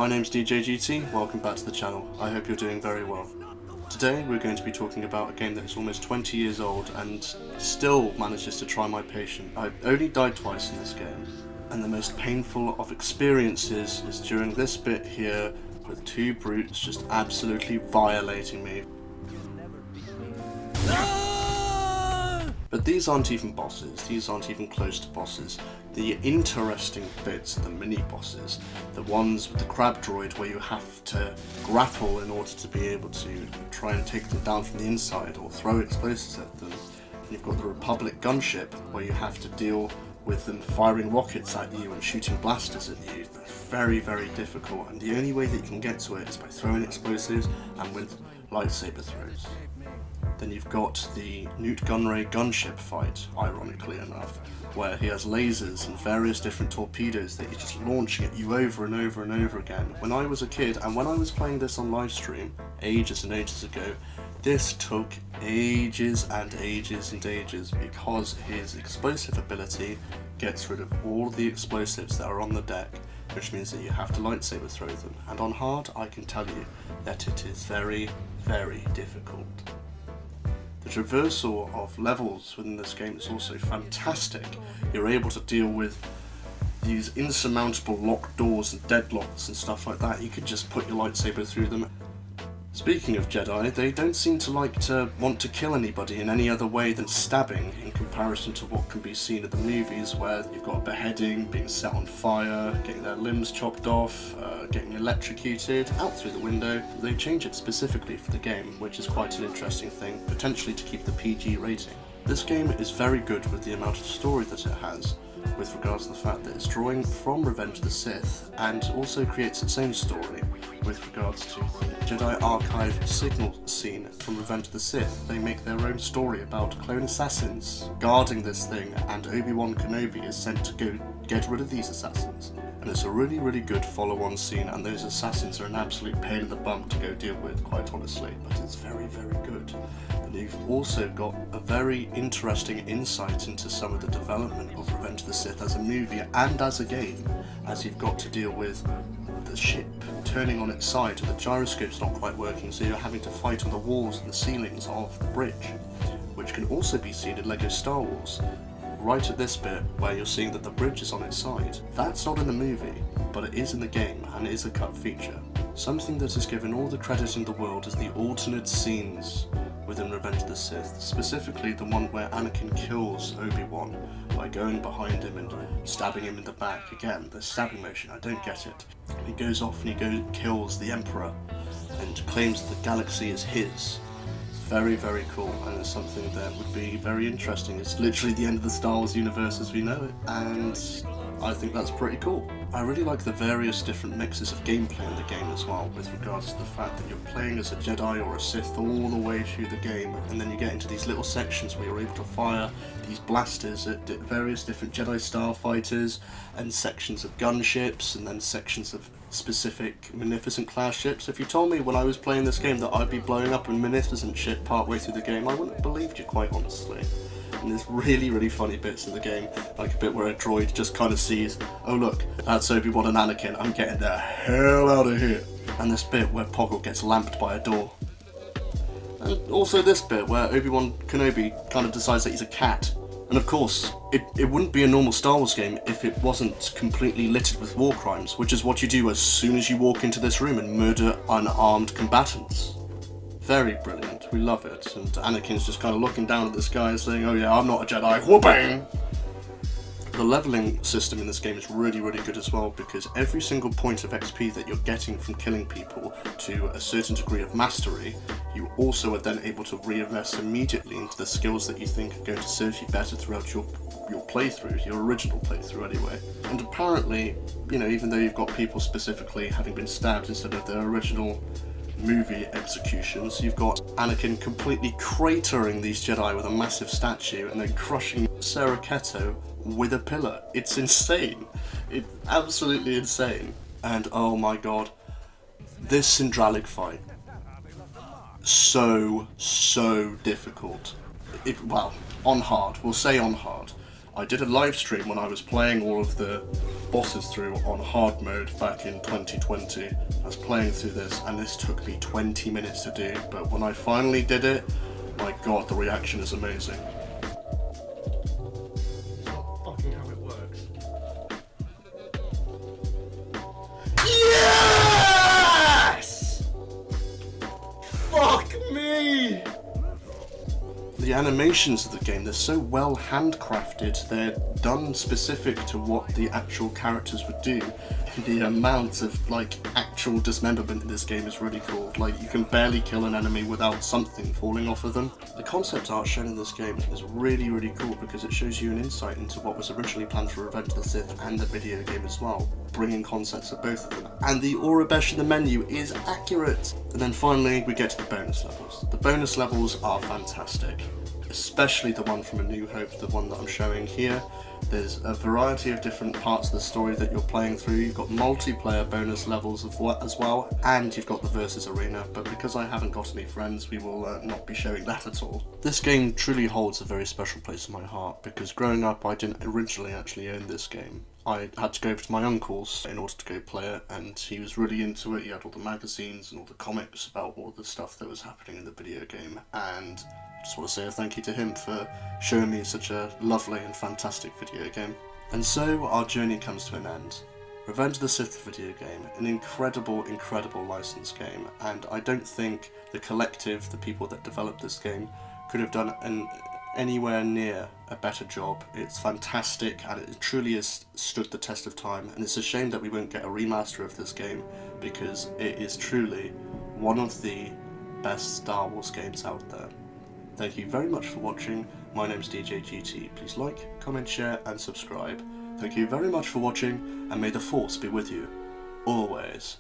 my name's DJGT, welcome back to the channel. I hope you're doing very well. Today we're going to be talking about a game that is almost 20 years old and still manages to try my patience. I've only died twice in this game, and the most painful of experiences is during this bit here with two brutes just absolutely violating me. But these aren't even bosses, these aren't even close to bosses. The interesting bits are the mini-bosses, the ones with the crab droid where you have to grapple in order to be able to try and take them down from the inside or throw explosives at them. And you've got the Republic gunship where you have to deal with them firing rockets at you and shooting blasters at you. That's very, very difficult, and the only way that you can get to it is by throwing explosives and with lightsaber throws. Then you've got the Newt Gunray gunship fight, ironically enough, where he has lasers and various different torpedoes that he's just launching at you over and over and over again. When I was a kid, and when I was playing this on live stream, ages and ages ago, this took ages and ages and ages because his explosive ability gets rid of all the explosives that are on the deck, which means that you have to lightsaber throw them. And on hard, I can tell you that it is very, very difficult. The traversal of levels within this game is also fantastic. You're able to deal with these insurmountable locked doors and deadlocks and stuff like that. You could just put your lightsaber through them. Speaking of Jedi, they don't seem to want to kill anybody in any other way than stabbing, in comparison to what can be seen in the movies where you've got a beheading, being set on fire, getting their limbs chopped off, getting electrocuted, out through the window. They change it specifically for the game, which is quite an interesting thing, potentially to keep the PG rating. This game is very good with the amount of story that it has, with regards to the fact that it's drawing from Revenge of the Sith, and also creates its own story with regards to the Jedi Archive signal scene from Revenge of the Sith. They make their own story about clone assassins guarding this thing, and Obi-Wan Kenobi is sent to go get rid of these assassins. And it's a really, really good follow-on scene, and those assassins are an absolute pain in the bum to go deal with, quite honestly, but it's very, very good. And you've also got a very interesting insight into some of the development of Revenge of the Sith as a movie and as a game, as you've got to deal with the ship turning on its side, or the gyroscope's not quite working, so you're having to fight on the walls and the ceilings of the bridge, which can also be seen in LEGO Star Wars. Right at this bit where you're seeing that the bridge is on its side. That's not in the movie, but it is in the game and it is a cut feature. Something that is given all the credit in the world is the alternate scenes within Revenge of the Sith, specifically the one where Anakin kills Obi-Wan by going behind him and stabbing him in the back. Again, the stabbing motion, I don't get it. He goes off and he kills the Emperor and claims that the galaxy is his. Very, very cool, and it's something that would be very interesting. It's literally the end of the Star Wars universe as we know it, and I think that's pretty cool. I really like the various different mixes of gameplay in the game as well, with regards to the fact that you're playing as a Jedi or a Sith all the way through the game, and then you get into these little sections where you're able to fire these blasters at various different Jedi starfighters, and sections of gunships, and then sections of specific Magnificent class ships. If you told me when I was playing this game that I'd be blowing up a Magnificent ship partway through the game, I wouldn't have believed you, quite honestly. And there's really, really funny bits in the game, like a bit where a droid just kind of sees, oh look, that's Obi-Wan and Anakin, I'm getting the hell out of here. And this bit where Poggle gets lamped by a door. And also this bit where Obi-Wan Kenobi kind of decides that he's a cat. And of course, it wouldn't be a normal Star Wars game if it wasn't completely littered with war crimes, which is what you do as soon as you walk into this room and murder unarmed combatants. Very brilliant, we love it, and Anakin's just kind of looking down at this guy and saying, oh yeah, I'm not a Jedi, whooping! The leveling system in this game is really, really good as well, because every single point of XP that you're getting from killing people to a certain degree of mastery, you also are then able to reinvest immediately into the skills that you think are going to serve you better throughout your playthrough, your original playthrough anyway. And apparently, you know, even though you've got people specifically having been stabbed instead of their original movie executions, you've got Anakin completely cratering these Jedi with a massive statue and then crushing Sarah Keto with a pillar. It's insane. It's absolutely insane. And oh my god, this Syndralic fight, so difficult. Well, on hard, we'll say on hard. I did a live stream when I was playing all of the bosses through on hard mode back in 2020. I was playing through this and this took me 20 minutes to do, but when I finally did it, my god, the reaction is amazing. It's not fucking how it works. Yes! Fuck me! The animations of the game, they're so well handcrafted, they're done specific to what the actual characters would do. The amount of like actual dismemberment in this game is really cool. Like, you can barely kill an enemy without something falling off of them. The concept art shown in this game is really, really cool because it shows you an insight into what was originally planned for Revenge of the Sith and the video game as well, bringing concepts of both of them. And the Aurebesh in the menu is accurate. And then finally we get to the bonus levels. The bonus levels are fantastic, especially the one from A New Hope, the one that I'm showing here. There's a variety of different parts of the story that you're playing through. You've got multiplayer bonus levels as well, and you've got the versus arena, but because I haven't got any friends, we will not be showing that at all. This game truly holds a very special place in my heart, because growing up I didn't originally actually own this game. I had to go to my uncle's in order to go play it, and he was really into it. He had all the magazines and all the comics about all the stuff that was happening in the video game, and I just want to say a thank you to him for showing me such a lovely and fantastic video game. And so our journey comes to an end. Revenge of the Sith video game, an incredible, incredible licensed game, and I don't think the collective, the people that developed this game, could have done anywhere near a better job. It's fantastic and it truly has stood the test of time, and it's a shame that we won't get a remaster of this game because it is truly one of the best Star Wars games out there. Thank you very much for watching. My name's DJGT. Please like, comment, share and subscribe. Thank you very much for watching, and may the Force be with you always.